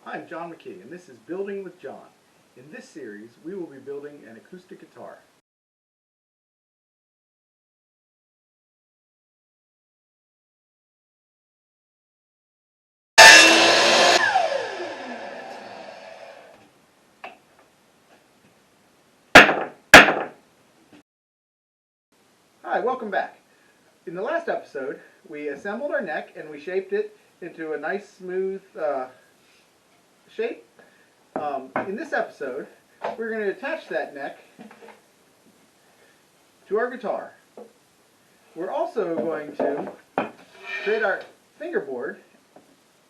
Hi, I'm John McKee, and this is Building with John. In this series, we will be building an acoustic guitar. Hi, welcome back. In the last episode, we assembled our neck and we shaped it into a nice smooth shape. In this episode, we're going to attach that neck to our guitar. We're also going to create our fingerboard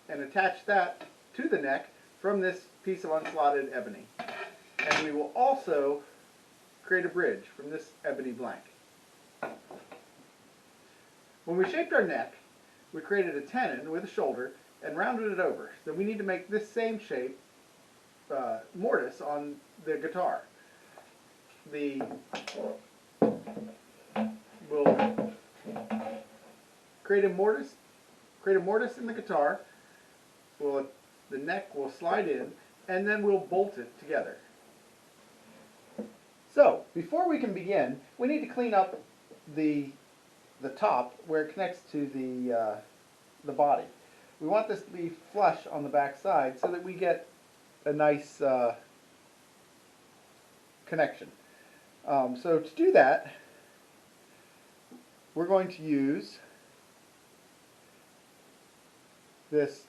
and attach that to the neck from this piece of unslotted ebony. And we will also create a bridge from this ebony blank. When we shaped our neck, we created a tenon with a shoulder and rounded it over. So we need to make this same shape mortise on the guitar. We'll create a mortise in the guitar. The neck will slide in, and then we'll bolt it together. So before we can begin, we need to clean up the top where it connects to the body. We want this to be flush on the back side so that we get a nice connection. So to do that, we're going to use this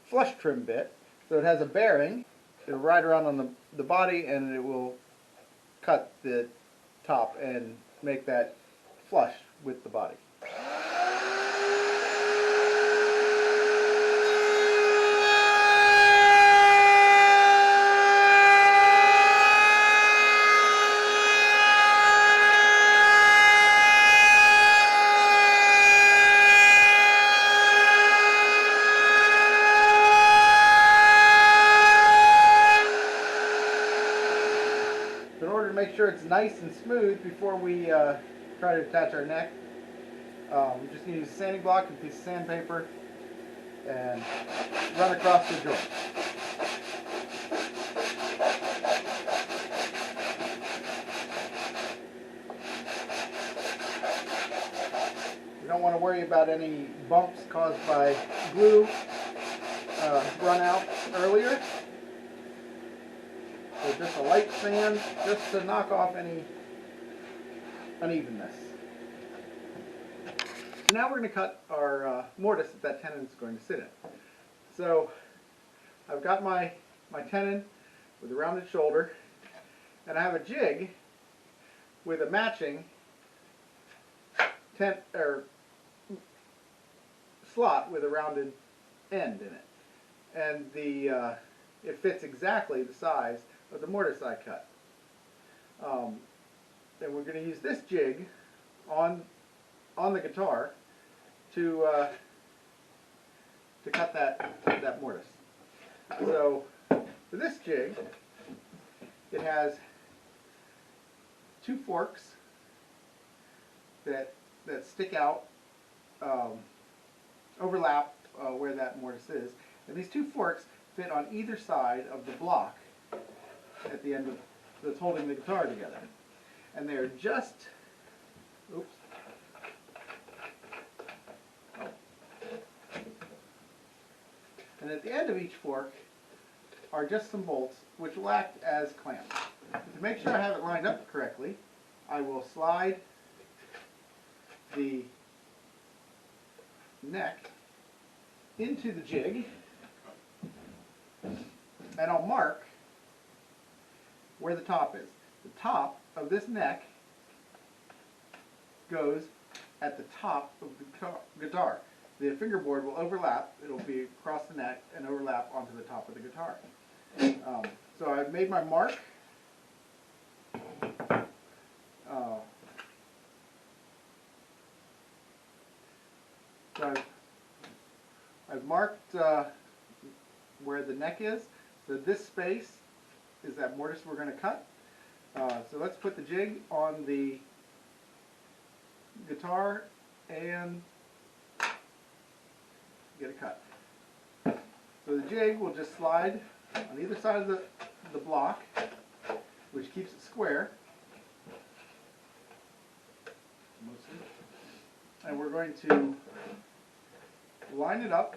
flush trim bit. So it has a bearing. It'll ride around on the body, and it will cut the top and make that flush with the body. In order to make sure it's nice and smooth before we try to attach our neck, we just need to use a sanding block and a piece of sandpaper and run across the joint. We don't want to worry about any bumps caused by glue run out earlier. So just a light sand just to knock off any unevenness. So now we're going to cut our mortise that tenon is going to sit in. So I've got my tenon with a rounded shoulder, and I have a jig with a matching slot with a rounded end in it, and it fits exactly the size of the mortise I cut. And we're going to use this jig on the guitar to cut that mortise. So for this jig, it has two forks that stick out, overlap where that mortise is, and these two forks fit on either side of the block at the end that's holding the guitar together, and they're just and at the end of each fork are just some bolts which will act as clamps. To make sure I have it lined up correctly, I will slide the neck into the jig, and I'll mark where the top is. The top of this neck goes at the top of the guitar. The fingerboard will overlap. It'll be across the neck and overlap onto the top of the guitar. So I've made my mark. So I've marked where the neck is. So this space is that mortise we're going to cut. So let's put the jig on the guitar and get a cut. So the jig will just slide on either side of the block, which keeps it square. And we're going to line it up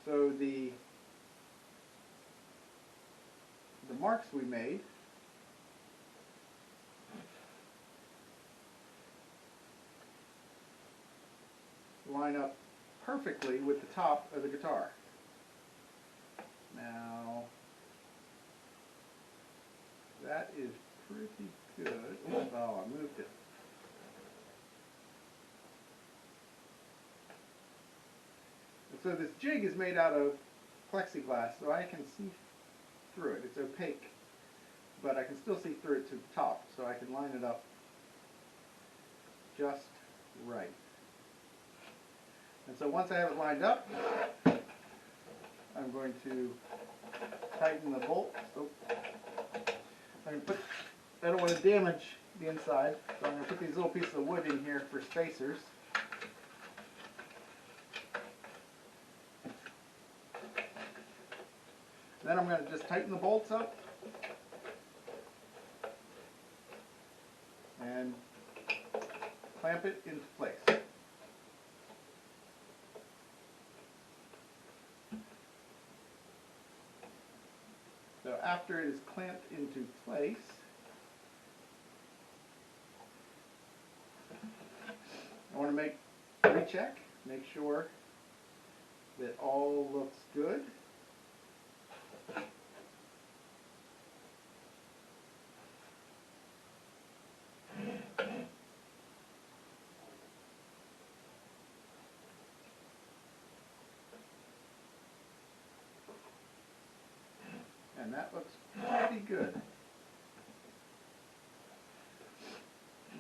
so the marks we made line up perfectly with the top of the guitar. Now, that is pretty good. Oh, I moved it. And so this jig is made out of plexiglass, so I can see through it. It's opaque, but I can still see through it to the top, so I can line it up just right. And so once I have it lined up, I'm going to tighten the bolt. Oh. I don't want to damage the inside, so I'm going to put these little pieces of wood in here for spacers. Then I'm going to just tighten the bolts up and clamp it into place. So after it is clamped into place, I want to recheck, make sure that all looks good. And that looks pretty good.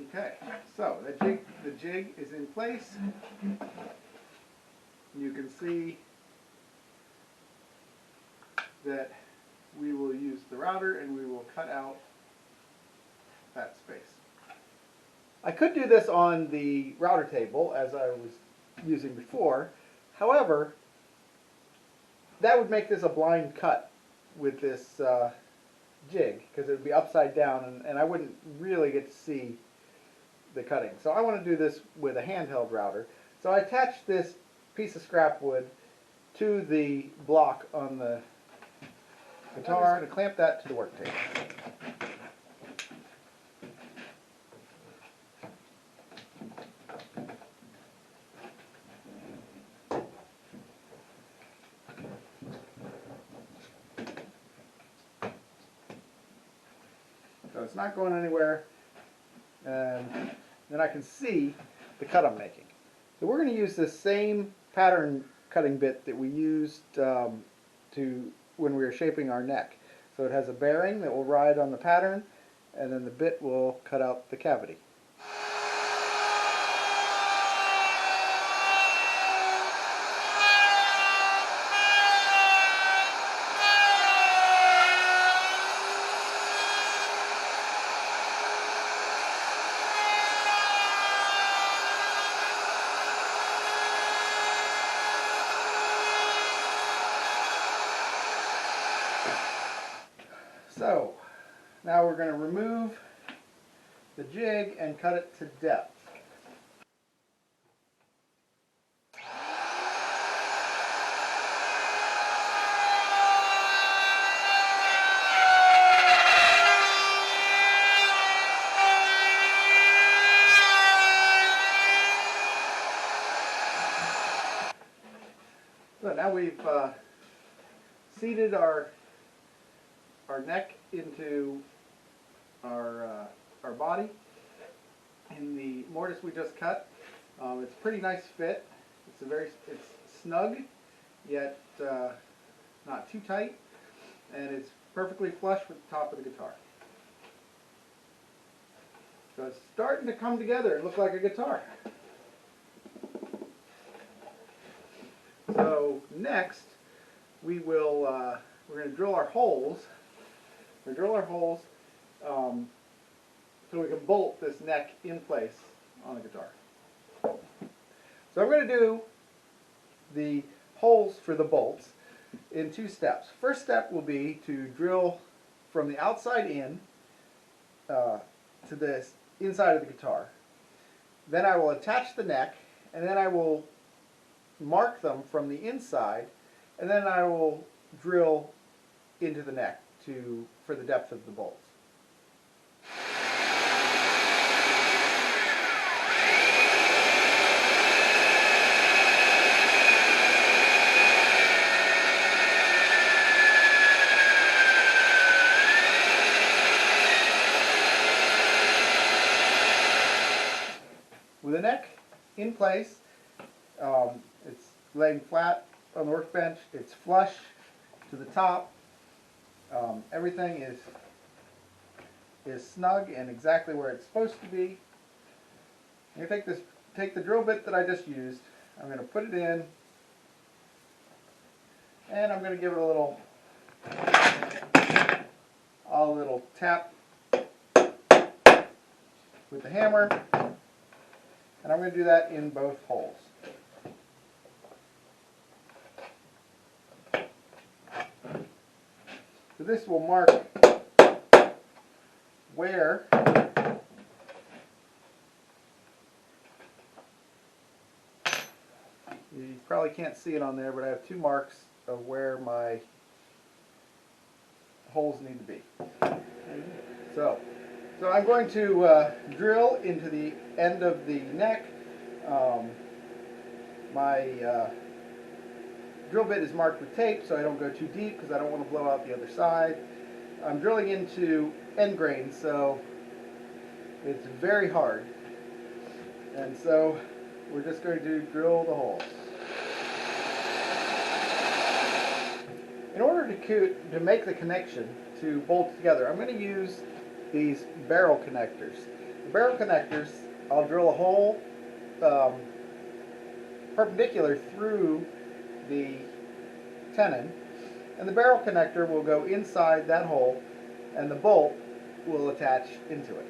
Okay, so the jig is in place. You can see that we will use the router and we will cut out that space. I could do this on the router table as I was using before. However, that would make this a blind cut with this jig, because it would be upside down and I wouldn't really get to see the cutting. So I want to do this with a handheld router. So I attached this piece of scrap wood to the block on the guitar. I'm going to clamp that to the work table. So it's not going anywhere, and then I can see the cut I'm making. So we're going to use this same pattern cutting bit that we used when we were shaping our neck. So it has a bearing that will ride on the pattern, and then the bit will cut out the cavity. So, now we're going to remove the jig and cut it to depth. So now we've seated our neck into our body in the mortise we just cut. It's a pretty nice fit. It's snug, yet not too tight, and it's perfectly flush with the top of the guitar. So it's starting to come together and look like a guitar. So next, we're going to drill our holes. We're going to drill our holes so we can bolt this neck in place on the guitar. So I'm going to do the holes for the bolts. in 2 steps. First step will be to drill from the outside in to the inside of the guitar. Then I will attach the neck, and then I will mark them from the inside, and then I will drill into the neck for the depth of the bolts. With the neck in place, it's laying flat on the workbench, it's flush to the top, everything is snug and exactly where it's supposed to be. I'm going to take the drill bit that I just used, I'm going to put it in, and I'm going to give it a little tap with the hammer. And I'm going to do that in both holes. So this will mark where you probably can't see it on there, but I have 2 marks of where my holes need to be. So I'm going to drill into the end of the neck. My drill bit is marked with tape so I don't go too deep because I don't want to blow out the other side. I'm drilling into end grain, so it's very hard. And so we're just going to drill the holes. In order to make the connection to bolt together, I'm going to use these barrel connectors. The barrel connectors, I'll drill a hole perpendicular through the tenon, and the barrel connector will go inside that hole, and the bolt will attach into it.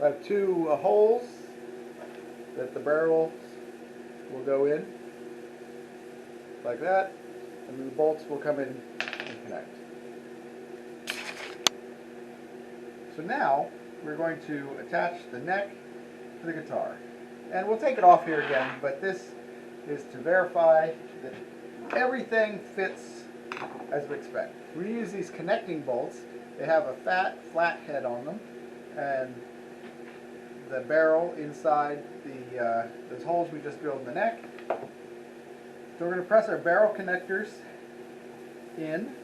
I have 2 holes that the barrels will go in, like that, and the bolts will come in and connect. So now we're going to attach the neck to the guitar. And we'll take it off here again, but this is to verify that everything fits as we expect. We use these connecting bolts. They have a flat head on them, and the barrel inside those holes we just drilled in the neck. So we're going to press our barrel connectors in.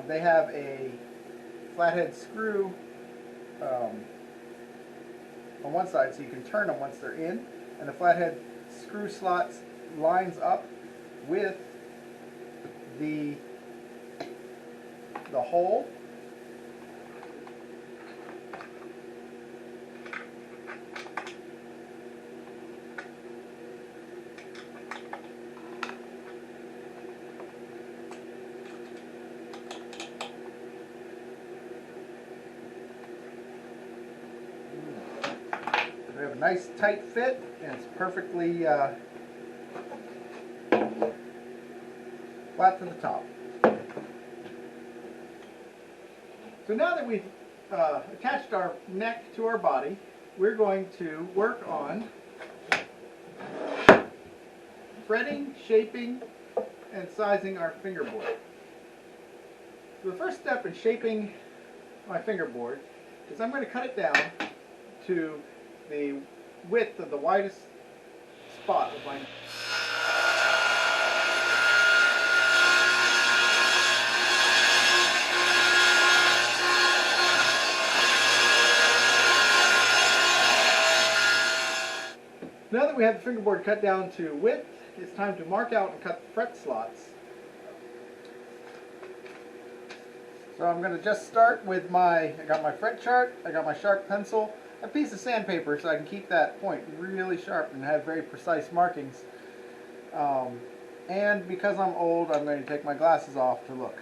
They have a flathead screw on one side so you can turn them once they're in, and the flathead screw slots lines up with the hole. We have a nice tight fit, and it's perfectly flat to the top. So now that we've attached our neck to our body, we're going to work on threading, shaping, and sizing our fingerboard. So the first step in shaping my fingerboard is I'm going to cut it down to the width of the widest spot of my neck. Now that we have the fingerboard cut down to width, it's time to mark out and cut the fret slots. So I'm going to just start with I got my fret chart, I got my sharp pencil, a piece of sandpaper so I can keep that point really sharp and have very precise markings. And because I'm old, I'm going to take my glasses off to look.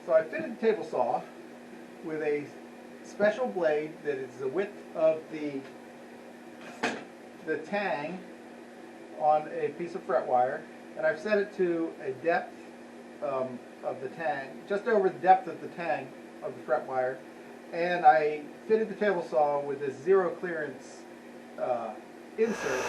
So I fitted the table saw with a special blade that is the width of the tang on a piece of fret wire, and I've set it to a depth of the tang, just over the depth of the tang of the fret wire, and I fitted the table saw with this zero clearance insert.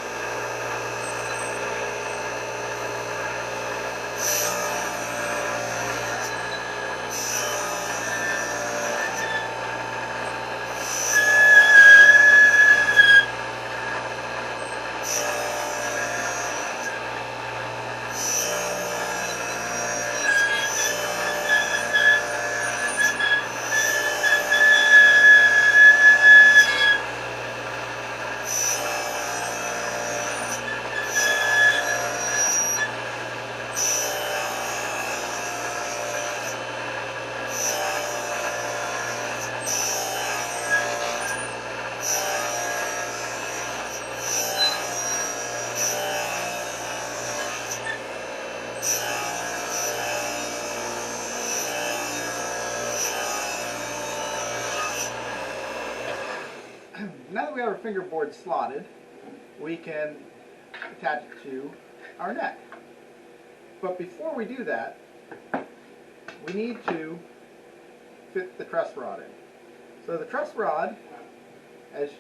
Now that we have our fingerboard slotted, we can attach it to our neck. But before we do that, we need to fit the truss rod in. So the truss rod, as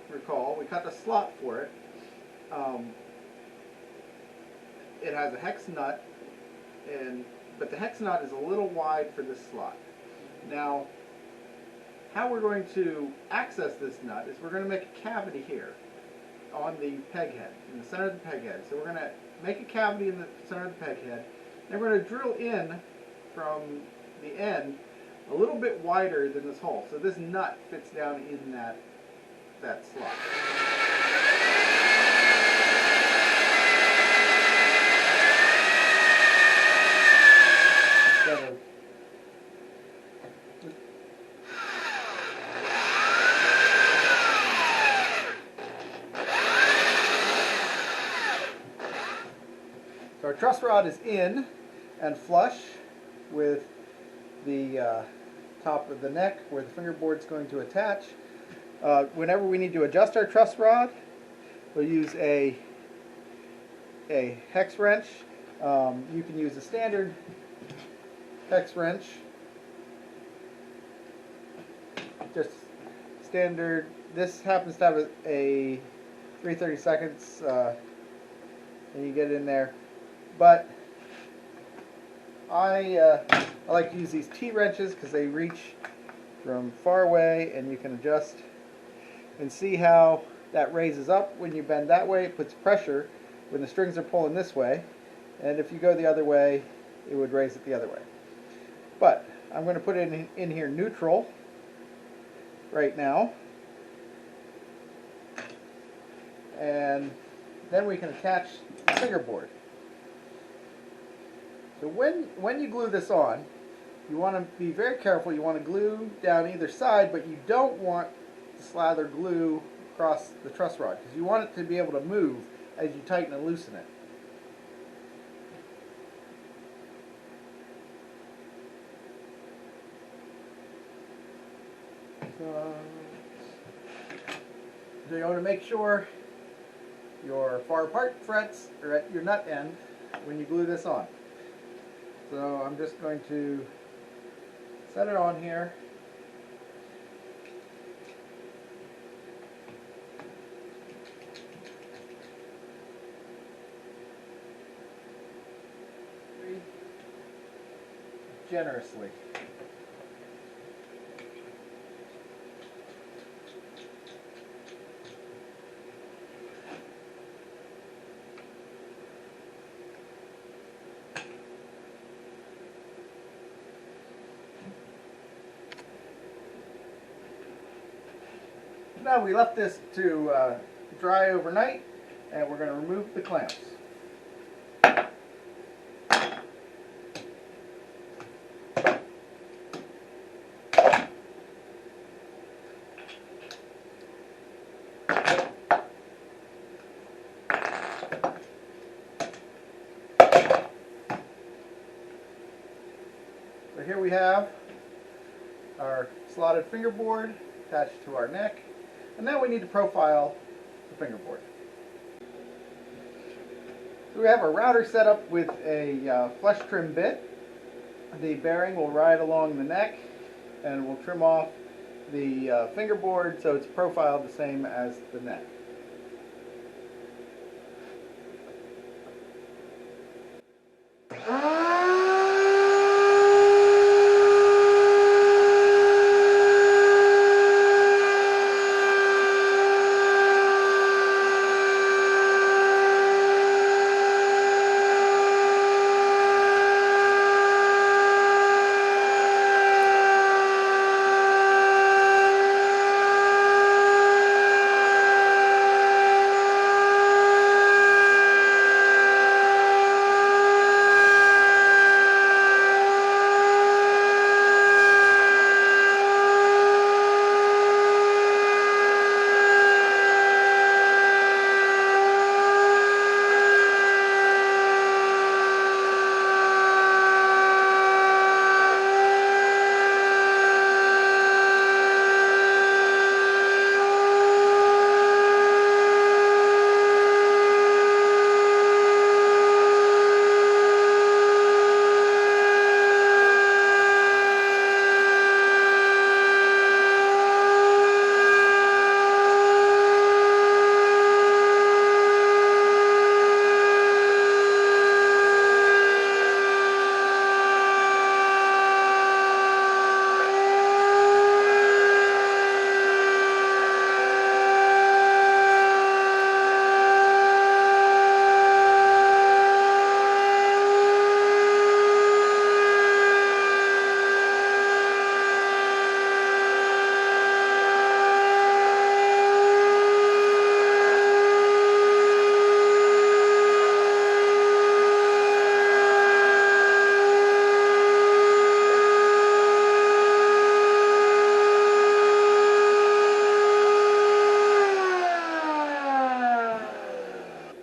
you recall, we cut the slot for it. It has a hex nut, but the hex nut is a little wide for this slot. Now, how we're going to access this nut is we're going to make a cavity here on the peg head, in the center of the peg head. So we're going to make a cavity in the center of the peg head, and we're going to drill in from the end a little bit wider than this hole. So this nut fits down in that slot. Instead of So our truss rod is in and flush with the top of the neck where the fingerboard is going to attach. Whenever we need to adjust our truss rod, we'll use a hex wrench. You can use a standard hex wrench, just standard. This happens to have a 3/32, and you get it in there. But I like to use these T-wrenches because they reach from far away, and you can adjust and see how that raises up. When you bend that way, it puts pressure when the strings are pulling this way, and if you go the other way, it would raise it the other way. But I'm going to put it in here neutral right now, and then we can attach the fingerboard. So when you glue this on, you want to be very careful. You want to glue down either side, but you don't want to slather glue across the truss rod because you want it to be able to move as you tighten and loosen it. So you want to make sure your far apart frets are at your nut end when you glue this on. So I'm just going to set it on here. Very generously. Now we left this to dry overnight, and we're going to remove the clamps. So here we have our slotted fingerboard attached to our neck, and now we need to profile the fingerboard. So we have our router set up with a flush trim bit. The bearing will ride along the neck, and we'll trim off the fingerboard so it's profiled the same as the neck.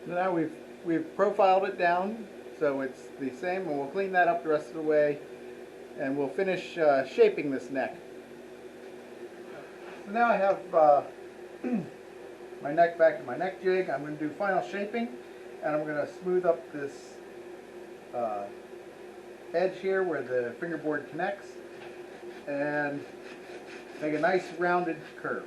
Now we've profiled it down so it's the same, and we'll clean that up the rest of the way, and we'll finish shaping this neck. So now I have my neck back in my neck jig. I'm going to do final shaping, and I'm going to smooth up this edge here where the fingerboard connects and make a nice rounded curve.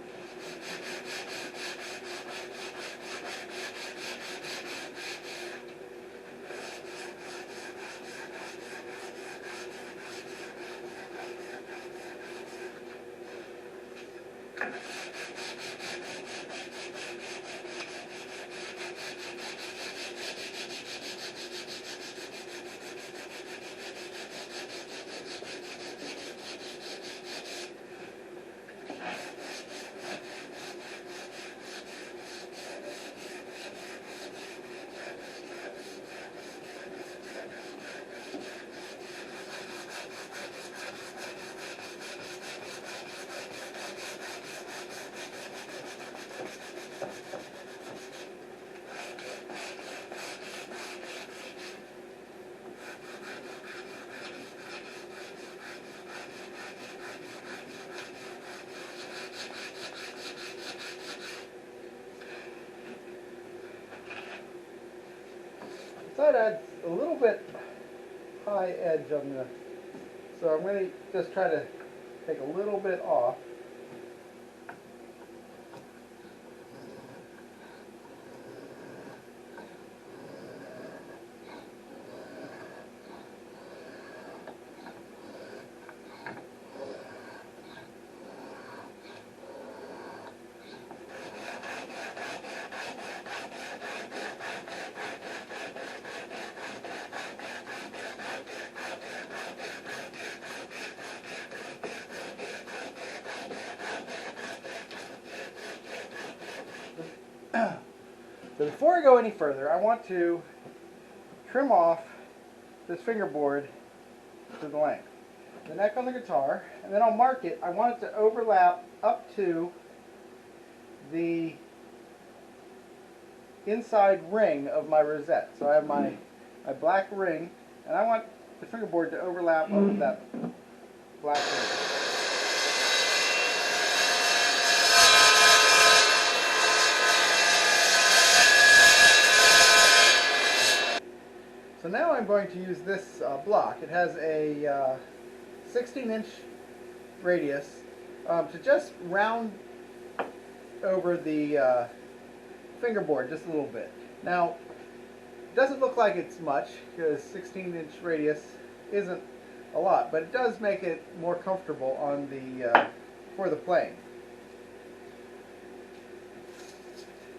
That adds a little bit high edge on the, so I'm going to just try to take a little bit off. So before I go any further, I want to trim off this fingerboard to the length. The neck on the guitar, and then I'll mark it. I want it to overlap up to the inside ring of my rosette. So I have my black ring, and I want the fingerboard to overlap up that black paper. So now I'm going to use this block. It has a 16-inch radius to just round over the fingerboard just a little bit. Now, it doesn't look like it's much because 16-inch radius isn't a lot, but it does make it more comfortable on the for the playing.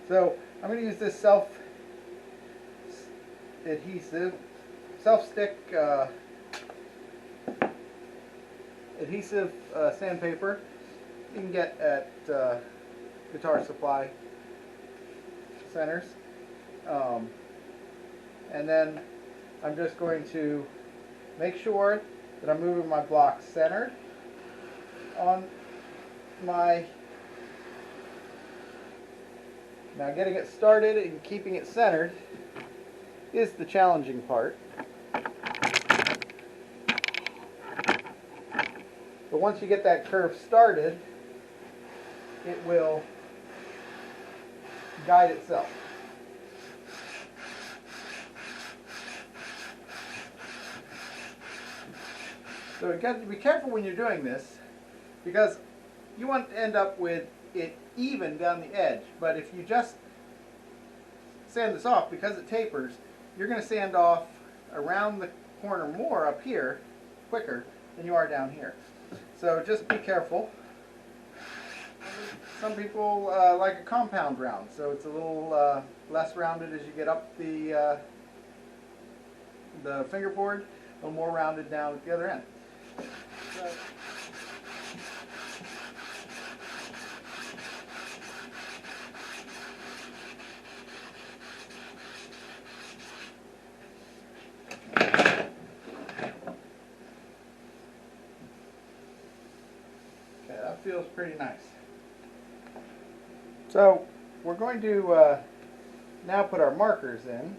So I'm going to use this self-stick adhesive sandpaper you can get at guitar supply centers. And then I'm just going to make sure that I'm moving my block centered on my... Now getting it started and keeping it centered is the challenging part. But once you get that curve started, it will guide itself. So you got to be careful when you're doing this, because you want to end up with it even down the edge. But if you just sand this off, because it tapers, you're going to sand off around the corner more up here quicker than you are down here. So just be careful. Some people like a compound round, so it's a little less rounded as you get up the fingerboard, a little more rounded down at the other end. So, that feels pretty nice. So we're going to now put our markers in.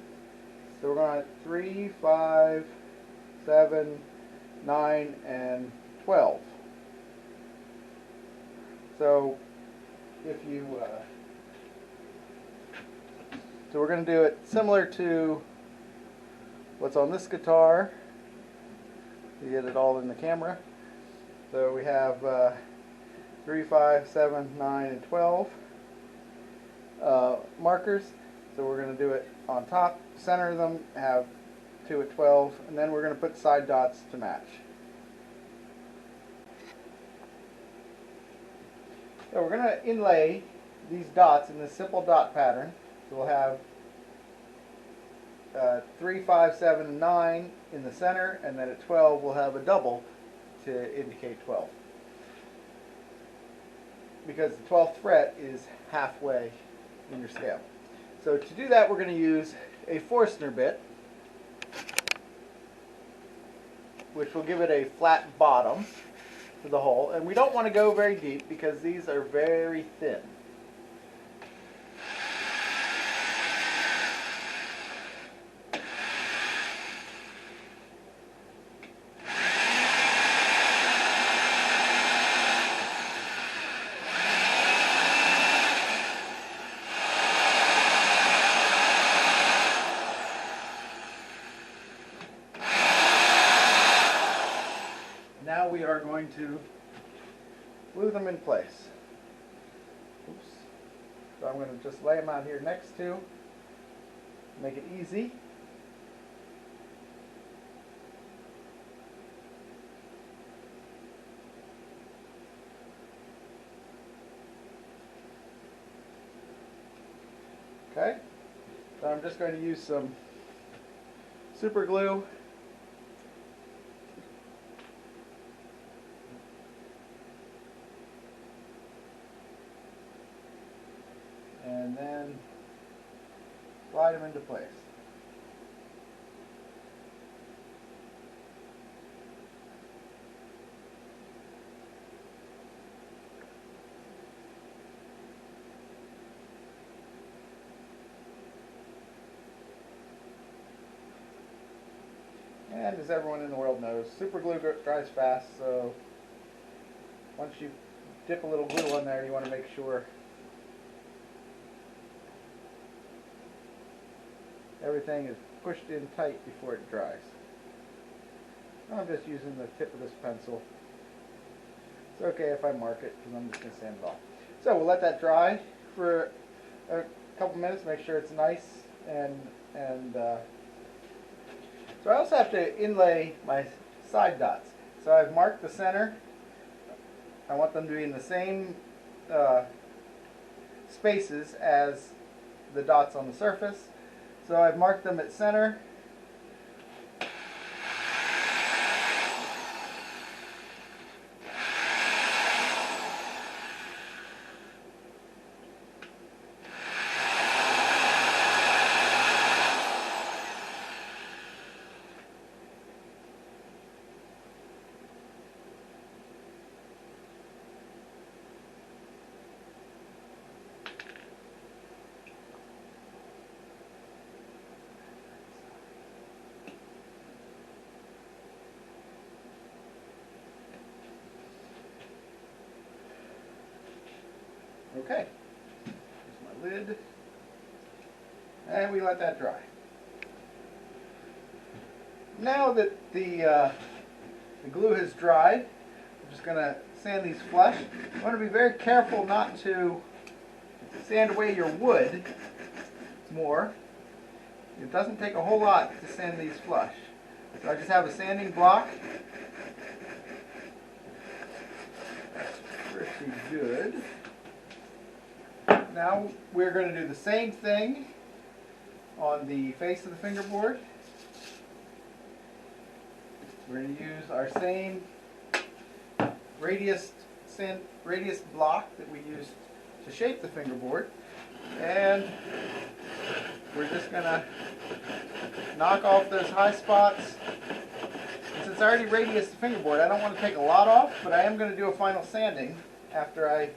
So we're going to 3, 5, 7, 9, and 12. So if you so we're going to do it similar to what's on this guitar. You get it all in the camera. So we have 3, 5, 7, 9, and 12 markers. So we're going to do it on top, center them, have 2 at 12, and then we're going to put side dots to match. So we're going to inlay these dots in this simple dot pattern. So we'll have 3, 5, 7, and 9 in the center, and then at 12 we'll have a double to indicate 12. Because the 12th fret is halfway in your scale. So to do that, we're going to use a Forstner bit, which will give it a flat bottom to the hole. And we don't want to go very deep because these are very thin. Now we are going to glue them in place. Oops. So I'm going to just lay them out here next to, make it easy. Okay, so I'm just going to use some super glue. And then slide them into place. And as everyone in the world knows, super glue dries fast, so once you dip a little glue on there, you want to make sure everything is pushed in tight before it dries. I'm just using the tip of this pencil. It's okay if I mark it because I'm just going to sand it off. So we'll let that dry for a couple minutes, make sure it's nice, and so I also have to inlay my side dots. So I've marked the center. I want them to be in the same spaces as the dots on the surface. So I've marked them at center. Okay, here's my lid, and we let that dry. Now that the glue has dried, I'm just going to sand these flush. You want to be very careful not to sand away your wood more. It doesn't take a whole lot to sand these flush. So I just have a sanding block. That's pretty good. Now we're going to do the same thing on the face of the fingerboard. We're going to use our same radius block that we used to shape the fingerboard, and we're just going to knock off those high spots. And since I already radiused the fingerboard, I don't want to take a lot off, but I am going to do a final sanding after I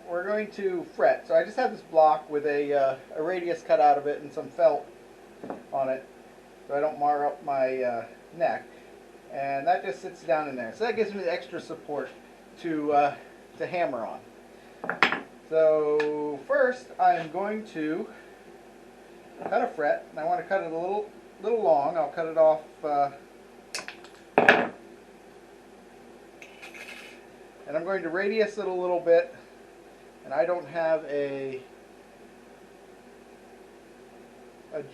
we're going to fret. So I just have this block with a radius cut out of it and some felt on it so I don't mar up my neck. And that just sits down in there. So that gives me the extra support to hammer on. So first I'm going to cut a fret, and I want to cut it a little long. I'll cut it off and I'm going to radius it a little bit. And I don't have a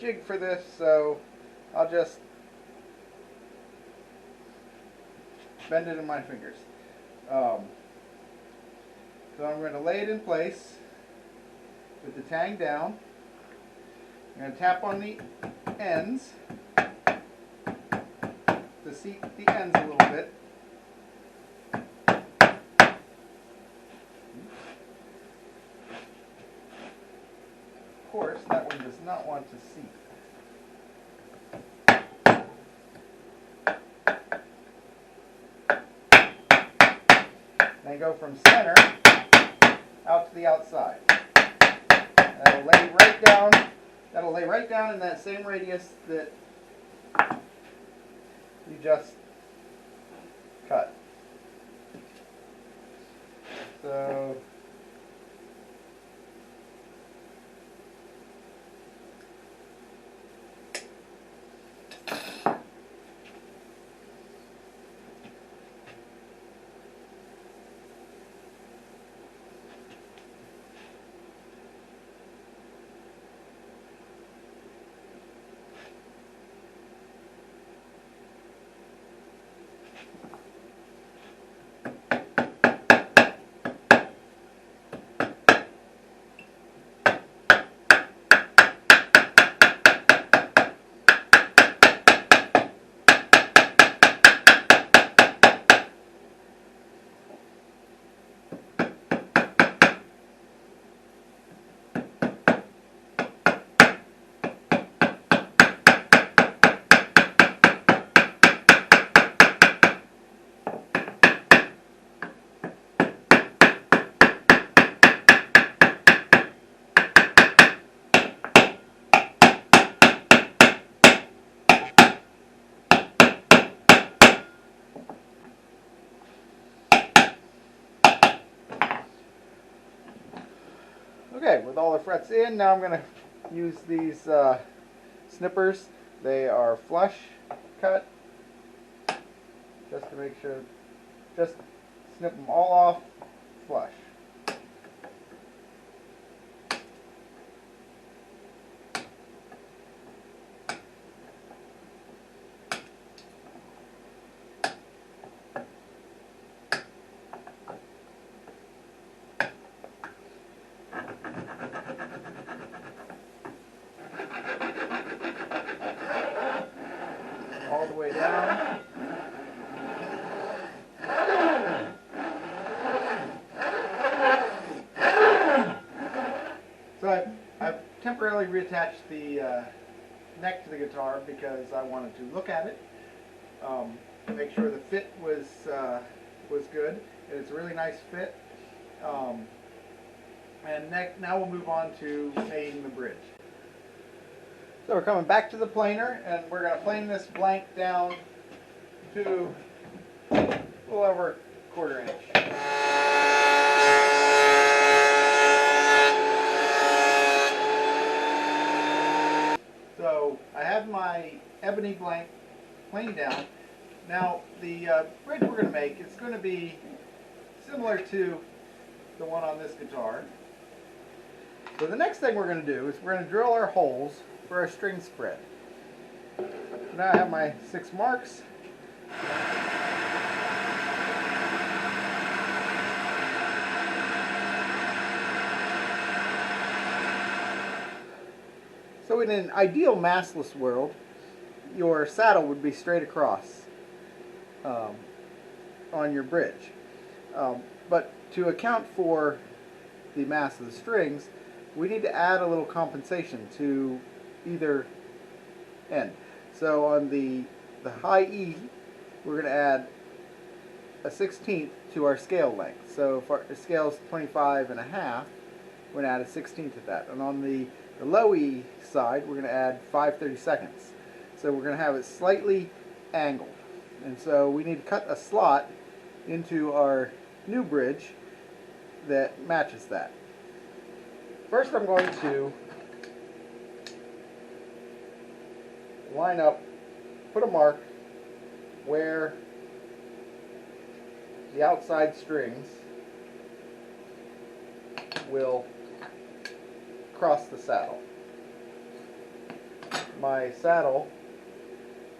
jig for this, so I'll just bend it in my fingers. So I'm going to lay it in place with the tang down. I'm going to tap on the ends to seat the ends a little bit. Of course, that one does not want to seat. Then go from center out to the outside. That'll lay right down. That'll lay right down in that same radius that you just cut. So Okay, with all the frets in, now I'm going to use these snippers. They are flush cut, just to make sure, just snip them all off flush. All the way down. So I've temporarily reattached the neck to the guitar because I wanted to look at it, make sure the fit was good. It's a really nice fit. And now we'll move on to making the bridge. So we're coming back to the planer, and we're going to plane this blank down to a little over 1/4 inch. So I have my ebony blank planed down. Now the bridge we're going to make is going to be similar to the one on this guitar. So the next thing we're going to do is we're going to drill our holes for our string spread. Now I have my 6 marks. So in an ideal massless world, your saddle would be straight across on your bridge. But to account for the mass of the strings, we need to add a little compensation to either end. So on the high E, we're going to add a 1/16 to our scale length. So if our scale is 25.5, we're going to add a 1/16 to that. And on the low E side, we're going to add 5/32. So we're going to have it slightly angled. And so we need to cut a slot into our new bridge that matches that. First I'm going to line up, put a mark where the outside strings will cross the saddle. My saddle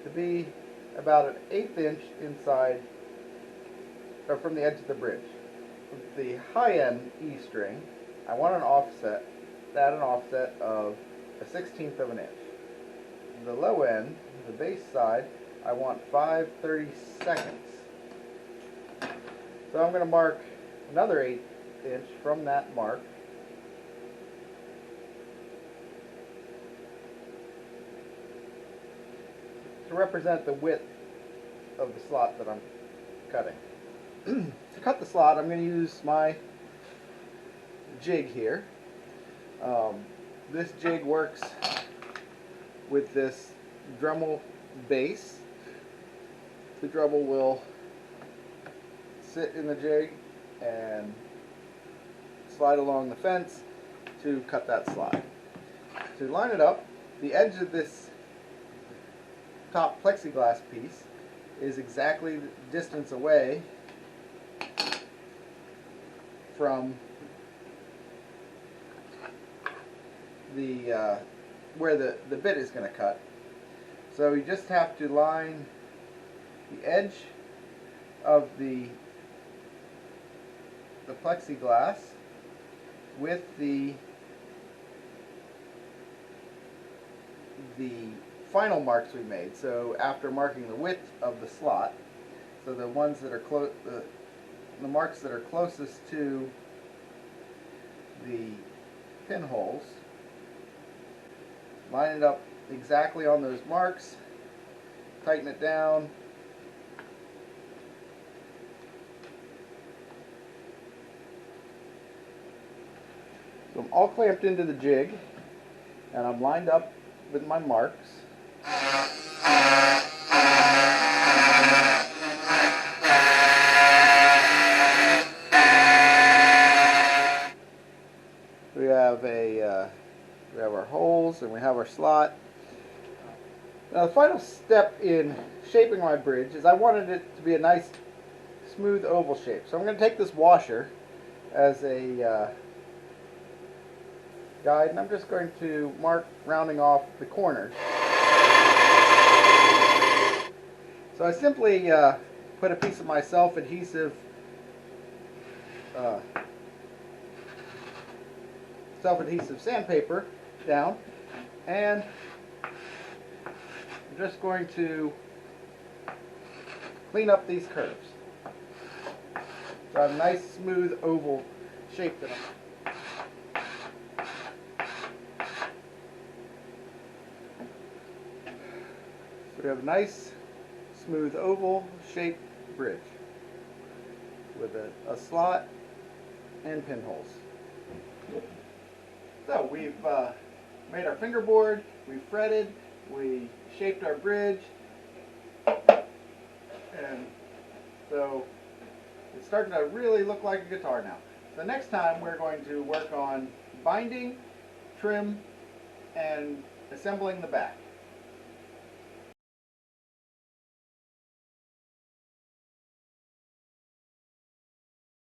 to be about an 1/8 inch inside, or from the edge of the bridge. With the high end E string, I want an offset, add an offset of a 1/16 of an inch. The low end, the bass side, I want 5/32. So I'm going to mark another 1/8 inch from that mark. To represent the width of the slot that I'm cutting. To cut the slot, I'm going to use my jig here. This jig works with this Dremel base. The Dremel will sit in the jig and slide along the fence to cut that slot. To line it up, the edge of this top plexiglass piece is exactly the distance away from the where the bit is going to cut. So you just have to line the edge of the plexiglass with the final marks we made. So after marking the width of the slot, so the ones that are the marks that are closest to the pinholes, line it up exactly on those marks, tighten it down, so I'm all clamped into the jig and I'm lined up with my marks. We have pinholes, and we have our slot. Now the final step in shaping my bridge is I wanted it to be a nice smooth oval shape. So I'm going to take this washer as a guide, and I'm just going to mark rounding off the corners. So I simply put a piece of my self-adhesive sandpaper down, and I'm just going to clean up these curves. So I have a nice smooth oval shape to them. So we have a nice smooth oval shaped bridge with a slot and pinholes. So we've made our fingerboard, we fretted, we shaped our bridge, and so it's starting to really look like a guitar now. So next time we're going to work on binding, trim, and assembling the back.